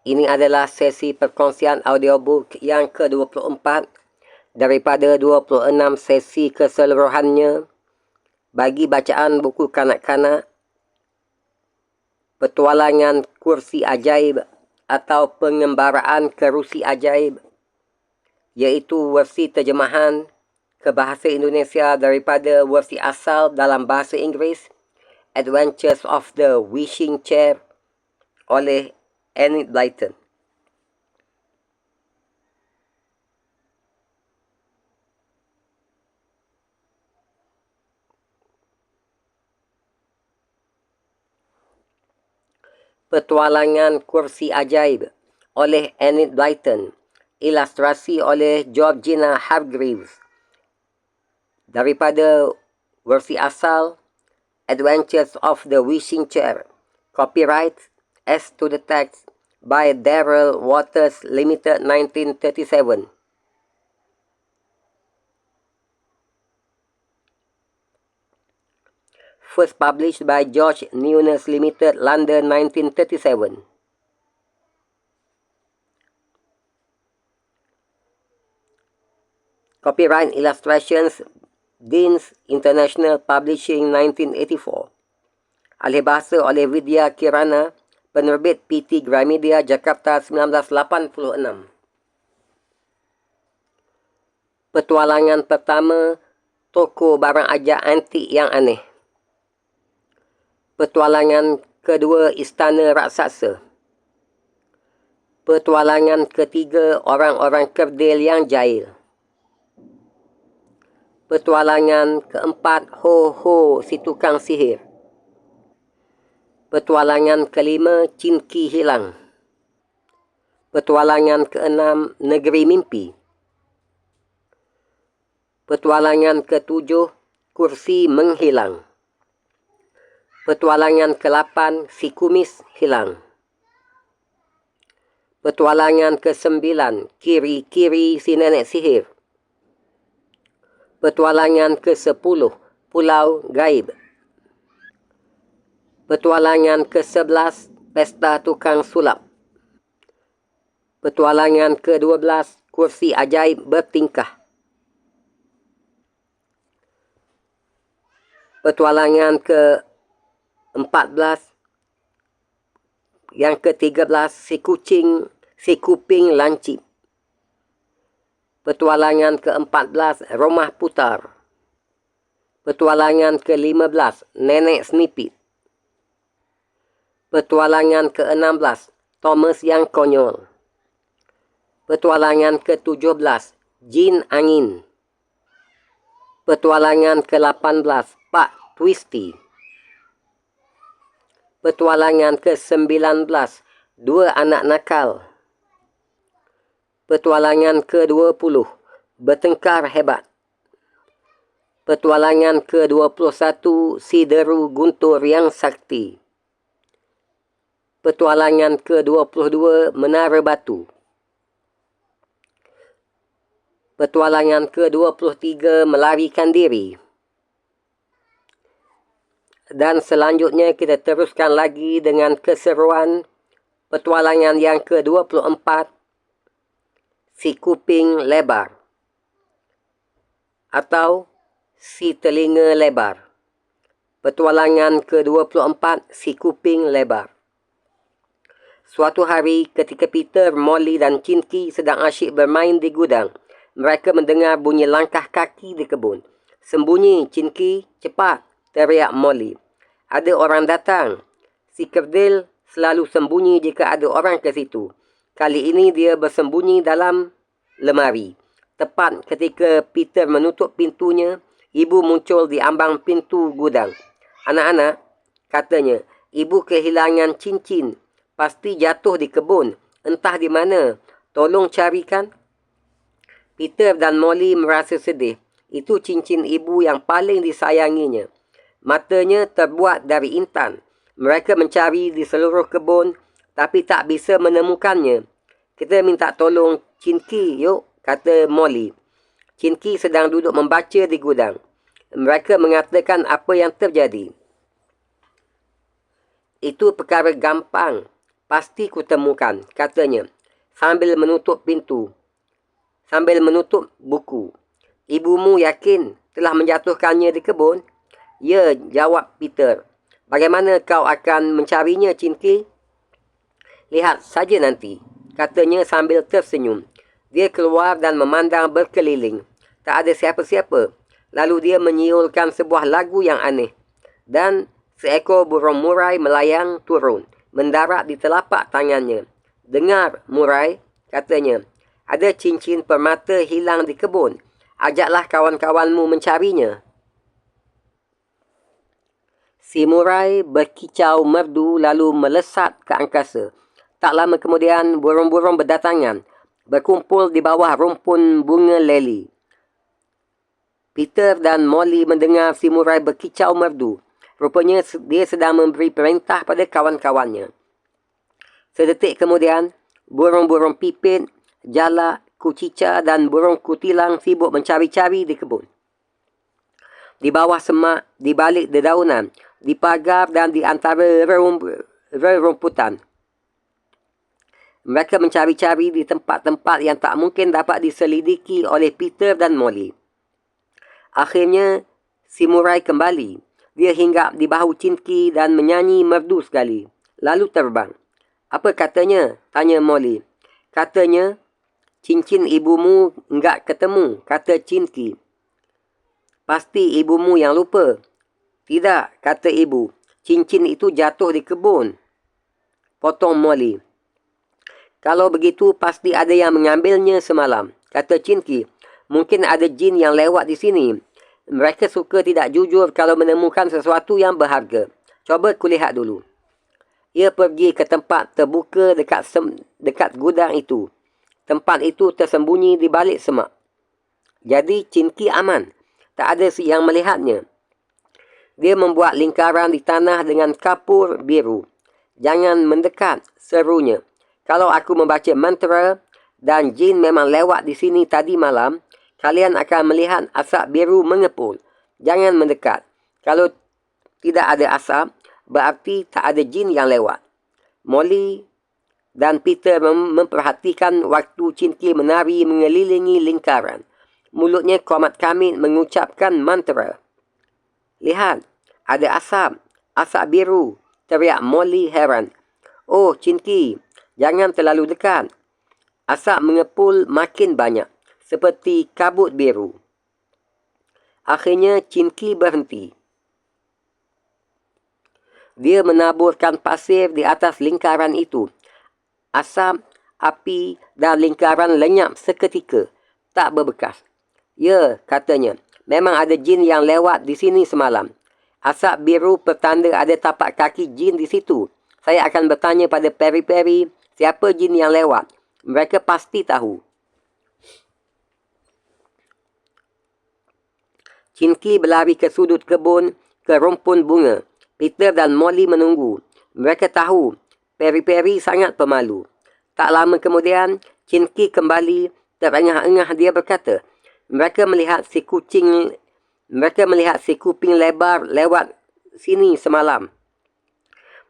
Ini adalah sesi perkongsian audiobook yang ke-24 daripada 26 sesi keseluruhannya bagi bacaan buku kanak-kanak Petualangan Kursi Ajaib atau Pengembaraan Kerusi Ajaib, iaitu versi terjemahan ke bahasa Indonesia daripada versi asal dalam bahasa Inggeris Adventures of the Wishing Chair oleh Enid Blyton. Petualangan Kursi Ajaib oleh Enid Blyton. Ilustrasi oleh Georgina Hargreaves. Daripada versi asal Adventures of the Wishing Chair. Copyright as to the text by Darrell Waters Limited 1937. First published by George Newnes Limited, London 1937. Copyright illustrations Deans International Publishing 1984. Alih bahasa oleh Vidya Kirana, penerbit PT Gramedia, Jakarta 1986. Petualangan pertama, Toko Barang Ajak Antik yang Aneh. Petualangan kedua, Istana Raksasa. Petualangan ketiga, Orang-orang Kerdil yang Jahil. Petualangan keempat, Ho Ho Si Tukang Sihir. Petualangan kelima, Cinki Hilang. Petualangan keenam, Negeri Mimpi. Petualangan ketujuh, Kursi Menghilang. Petualangan ke-8, Si Kumis Hilang. Petualangan ke-9, Kiri-kiri Si Nenek Sihir. Petualangan ke-10, Pulau Gaib. Petualangan ke-11, Pesta Tukang Sulap. Petualangan ke-12, Kursi Ajaib Bertingkah. Petualangan ke-14, yang ke-13, Si Kuping Lancip. Petualangan ke-14, Rumah Putar. Petualangan ke-15, Nenek Snipit. Petualangan ke-16, Thomas yang Konyol. Petualangan ke-17, Jin Angin. Petualangan ke-18, Pak Twisty. Petualangan ke-19, Dua Anak Nakal. Petualangan ke-20, Bertengkar Hebat. Petualangan ke-21, Si Deru Guntur yang Sakti. Petualangan ke-22, Menara Batu. Petualangan ke-23, Melarikan Diri. Dan selanjutnya kita teruskan lagi dengan keseruan petualangan yang ke-24, Si Kuping Lebar atau Si Telinga Lebar. Petualangan ke-24, Si Kuping Lebar. Suatu hari ketika Peter, Molly dan Cinki sedang asyik bermain di gudang, mereka mendengar bunyi langkah kaki di kebun. "Sembunyi, Cinki, cepat!" teriak Molly. "Ada orang datang." Si kerdil selalu sembunyi jika ada orang ke situ. Kali ini dia bersembunyi dalam lemari. Tepat ketika Peter menutup pintunya, ibu muncul di ambang pintu gudang. "Anak-anak," katanya, "ibu kehilangan cincin. Pasti jatuh di kebun. Entah di mana. Tolong carikan." Peter dan Molly merasa sedih. Itu cincin ibu yang paling disayanginya. Matanya terbuat dari intan. Mereka mencari di seluruh kebun, tapi tak bisa menemukannya. "Kita minta tolong Cinki, yuk," kata Molly. Cinki sedang duduk membaca di gudang. Mereka mengatakan apa yang terjadi. "Itu perkara gampang. Pasti kutemukan, katanya, sambil menutup buku. Ibumu yakin telah menjatuhkannya di kebun? Ya, jawab Peter. Bagaimana kau akan mencarinya, Chinky? Lihat saja nanti, katanya sambil tersenyum. Dia keluar dan memandang berkeliling. Tak ada siapa-siapa. Lalu dia menyiulkan sebuah lagu yang aneh. Dan seekor burung murai melayang turun, mendarat di telapak tangannya. Dengar, murai, katanya. Ada cincin permata hilang di kebun. Ajaklah kawan-kawanmu mencarinya. Si murai berkicau merdu lalu melesat ke angkasa. Tak lama kemudian, burung-burung berdatangan, berkumpul di bawah rumpun bunga leli. Peter dan Molly mendengar si murai berkicau merdu. Rupanya dia sedang memberi perintah pada kawan-kawannya. Sedetik kemudian, burung-burung pipit, jalak, kucica dan burung kutilang sibuk mencari-cari di kebun. Di bawah semak, di balik dedaunan, di pagar dan di antara rerumputan. Mereka mencari-cari di tempat-tempat yang tak mungkin dapat diselidiki oleh Peter dan Molly. Akhirnya, si murai kembali. Dia hinggap di bahu Chinky dan menyanyi merdu sekali. Lalu terbang. Apa katanya? Tanya Molly. Katanya, cincin ibumu enggak ketemu, kata Chinky. Pasti ibumu yang lupa. Tidak, kata ibu. Cincin itu jatuh di kebun. Potong Molly. Kalau begitu, pasti ada yang mengambilnya semalam, kata Chinky. Mungkin ada jin yang lewat di sini. Mereka suka tidak jujur kalau menemukan sesuatu yang berharga. Coba kulihat dulu. Ia pergi ke tempat terbuka dekat gudang itu. Tempat itu tersembunyi di balik semak. Jadi Chinky aman. Tak ada yang melihatnya. Dia membuat lingkaran di tanah dengan kapur biru. Jangan mendekat, serunya. Kalau aku membaca mantra dan jin memang lewat di sini tadi malam, kalian akan melihat asap biru mengepul. Jangan mendekat. Kalau tidak ada asap, berarti tak ada jin yang lewat. Molly dan Peter memperhatikan waktu Chinky menari mengelilingi lingkaran. Mulutnya komat-kamit mengucapkan mantra. Lihat, ada asap biru, teriak Molly heran. Oh, Chinky, jangan terlalu dekat. Asap mengepul makin banyak, seperti kabut biru. Akhirnya Chinky berhenti. Dia menaburkan pasir di atas lingkaran itu. Asap, api dan lingkaran lenyap seketika, tak berbekas. Ya, katanya, memang ada jin yang lewat di sini semalam. Asap biru pertanda ada tapak kaki jin di situ. Saya akan bertanya pada peri-peri siapa jin yang lewat. Mereka pasti tahu. Chinky berlari ke sudut kebun, ke rumpun bunga. Peter dan Molly menunggu. Mereka tahu peri-peri sangat pemalu. Tak lama kemudian, Chinky kembali. Terengah-engah dia berkata, mereka melihat si kuping lebar lewat sini semalam.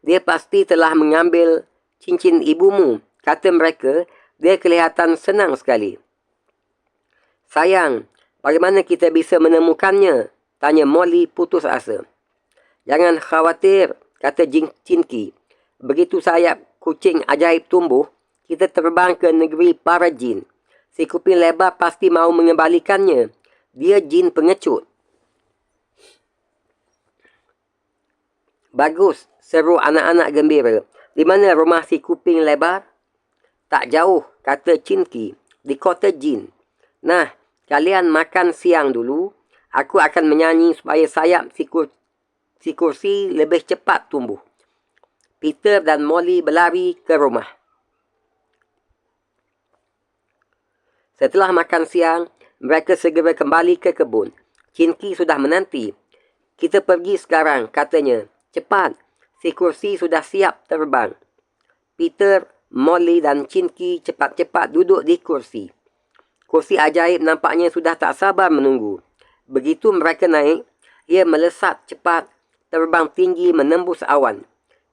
Dia pasti telah mengambil cincin ibumu, kata mereka. Dia kelihatan senang sekali. Sayang, bagaimana kita bisa menemukannya? Tanya Molly putus asa. Jangan khawatir, kata Chinky. Begitu sayap kucing ajaib tumbuh, kita terbang ke negeri para jin. Si kuping lebar pasti mahu mengembalikannya. Dia jin pengecut. Bagus, seru anak-anak gembira. Di mana rumah si kuping lebar? Tak jauh, kata Chinky. Di kota jin. Nah, kalian makan siang dulu. Aku akan menyanyi supaya sayap si kursi lebih cepat tumbuh. Peter dan Molly berlari ke rumah. Setelah makan siang, mereka segera kembali ke kebun. Chinky sudah menanti. Kita pergi sekarang, katanya. Cepat, si kursi sudah siap terbang. Peter, Molly dan Chinky cepat-cepat duduk di kursi. Kursi ajaib nampaknya sudah tak sabar menunggu. Begitu mereka naik, ia melesat cepat, terbang tinggi menembus awan.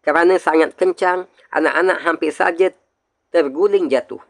Kerana sangat kencang, anak-anak hampir saja terguling jatuh.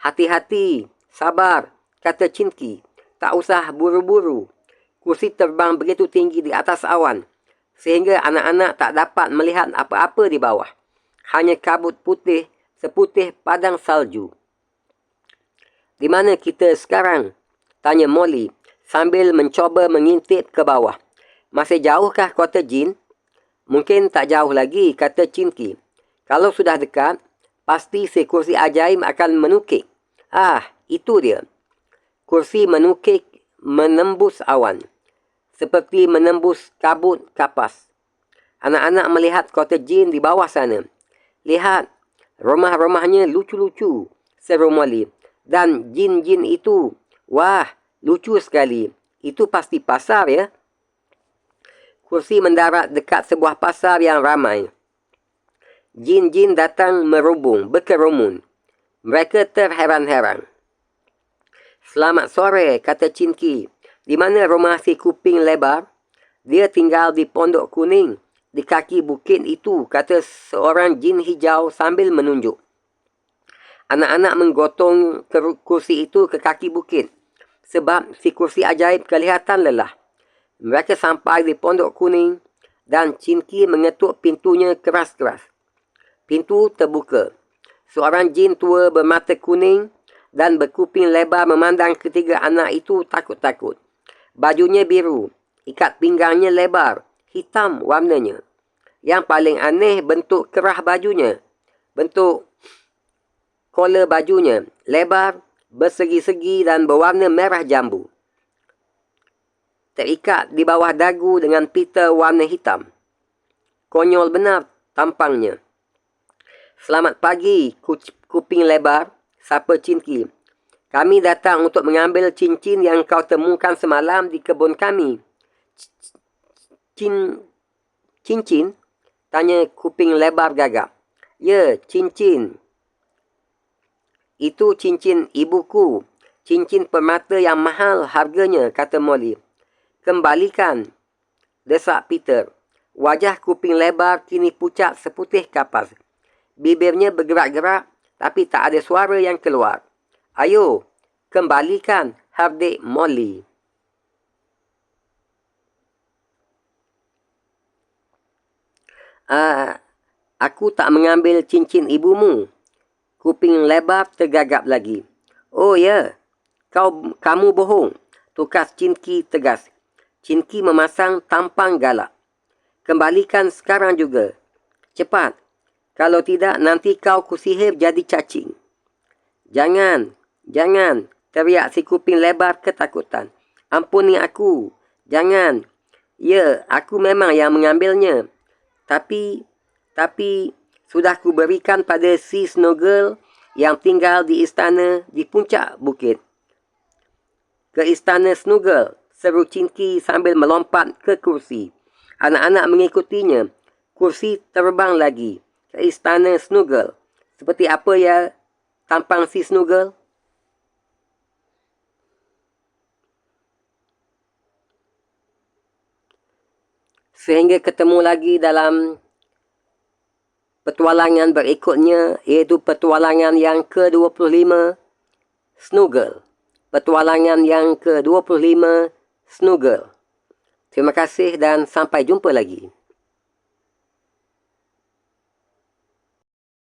"Hati-hati, sabar," kata Chinky. "Tak usah buru-buru." Kursi terbang begitu tinggi di atas awan, sehingga anak-anak tak dapat melihat apa-apa di bawah. Hanya kabut putih seputih padang salju. "Di mana kita sekarang?" tanya Molly sambil mencoba mengintip ke bawah. "Masih jauhkah kota jin?" "Mungkin tak jauh lagi," kata Chinky. "Kalau sudah dekat, pasti si kursi ajaib akan menukik." "Ah, itu dia." Kursi menukik menembus awan, seperti menembus kabut kapas. Anak-anak melihat kota jin di bawah sana. "Lihat, rumah-rumahnya lucu-lucu," seru Molly. "Dan jin-jin itu, wah, lucu sekali. Itu pasti pasar, ya?" Kursi mendarat dekat sebuah pasar yang ramai. Jin-jin datang merubung, berkerumun. Mereka terheran-heran. "Selamat sore," kata Chinky. "Di mana rumah si kuping lebar?" "Dia tinggal di Pondok Kuning, di kaki bukit itu," kata seorang jin hijau sambil menunjuk. Anak-anak menggotong kursi itu ke kaki bukit, sebab si kursi ajaib kelihatan lelah. Mereka sampai di Pondok Kuning dan Chinky mengetuk pintunya keras-keras. Pintu terbuka. Seorang jin tua bermata kuning dan berkuping lebar memandang ketiga anak itu takut-takut. Bajunya biru, ikat pinggangnya lebar, hitam warnanya. Yang paling aneh bentuk kerah bajunya. Bentuk kola bajunya lebar, bersegi-segi dan berwarna merah jambu. Terikat di bawah dagu dengan pita warna hitam. Konyol benar tampangnya. "Selamat pagi, kuping lebar," sapa Chinky. "Kami datang untuk mengambil cincin yang kau temukan semalam di kebun kami." "Cincin?" tanya kuping lebar gagap. "Ya, cincin. Itu cincin ibuku. Cincin permata yang mahal harganya," kata Molly. "Kembalikan," desak Peter. Wajah kuping lebar kini pucat seputih kapas. Bibirnya bergerak-gerak, tapi tak ada suara yang keluar. "Ayo, kembalikan," hardik Molly. Aku tak mengambil cincin ibumu." Kuping lebar tergagap lagi. "Oh ya, kamu bohong," tukas Chinky tegas. Chinky memasang tampang galak. "Kembalikan sekarang juga. Cepat. Kalau tidak, nanti kau kusihir jadi cacing." Jangan," teriak si kuping lebar ketakutan. "Ampuni aku. Jangan. Ya, aku memang yang mengambilnya. Tapi, sudah kuberikan pada si Snowgirl yang tinggal di istana di puncak bukit." "Ke istana Snowgirl," seru Chinky sambil melompat ke kursi. Anak-anak mengikutinya. Kursi terbang lagi ke istana Snowgirl. Seperti apa ya tampang si Snowgirl? Sehingga ketemu lagi dalam petualangan berikutnya, iaitu petualangan yang ke-25, Snowgirl. Petualangan yang ke-25, Snowgirl. Terima kasih dan sampai jumpa lagi.